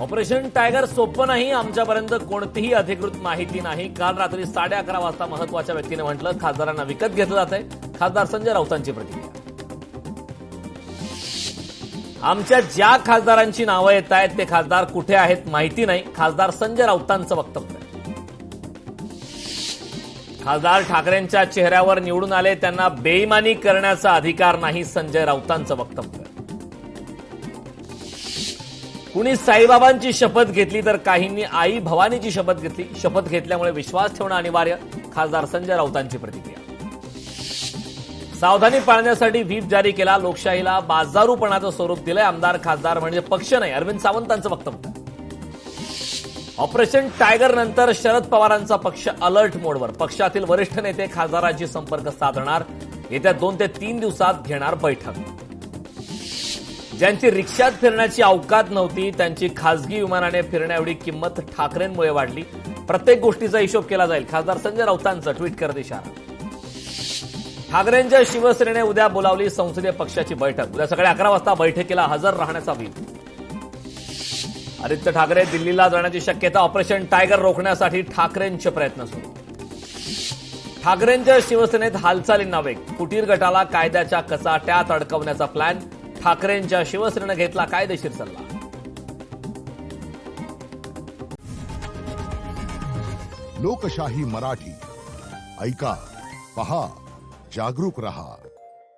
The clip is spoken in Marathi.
ऑपरेशन टायगर सोपं नाही. आमच्यापर्यंत कोणतीही अधिकृत माहिती नाही. काल रात्री 11:30 वाजता महत्वाच्या व्यक्तीने म्हटलं खासदारांना विकत घेतलं जातंय. खासदार संजय राऊतांची प्रतिक्रिया. आमच्या ज्या खासदारांची नावं येत आहेत ते खासदार कुठे आहेत माहिती नाही. खासदार संजय राऊतांचं वक्तव्य. खासदार ठाकरेंच्या चेहऱ्यावर निवडून आले, त्यांना बेईमानी करण्याचा अधिकार नाही. संजय राऊतांचं वक्तव्य. कुणी साईबाबांची शपथ घेतली तर काहींनी आई भवानीची शपथ घेतली. शपथ घेतल्यामुळे विश्वास ठेवणं अनिवार्य. खासदार संजय राऊतांची प्रतिक्रिया. सावधानी पाळण्यासाठी व्हीप जारी केला. लोकशाहीला बाजारूपणाचं स्वरूप दिलंय. आमदार खासदार म्हणजे पक्ष नाही. अरविंद सावंतांचं वक्तव्य. ऑपरेशन टायगर नंतर शरद पवारांचा पक्ष अलर्ट मोडवर. पक्षातील वरिष्ठ नेते खासदारांशी संपर्क साधणार. येत्या 2 ते 3 दिवसात घेणार बैठक. ज्यांची रिक्षात फिरण्याची अवकात नव्हती त्यांची खासगी विमानाने फिरण्याएवढी किंमत ठाकरेंमुळे वाढली. प्रत्येक गोष्टीचा हिशोब केला जाईल. खासदार संजय राऊतांचं ट्विट करत इशारा. ठाकरेंच्या शिवसेनेने उद्या बोलावली संसदीय पक्षाची बैठक. उद्या सकाळी 11 वाजता बैठकीला हजर राहण्याचा व्हीप. आदित्य ठाकरे दिल्लीला जाण्याची शक्यता. ऑपरेशन टायगर रोखण्यासाठी ठाकरेंचे प्रयत्न सुरू. ठाकरेंच्या शिवसेनेत हालचालींना वेग. फुटीर गटाला कायद्याच्या कचाट्यात अडकवण्याचा प्लॅन. ठाकरेंच्या शिवसेनेनं घेतला कायदेशीर सल्ला. लोकशाही मराठी ऐका, पहा, जागरूक रहा.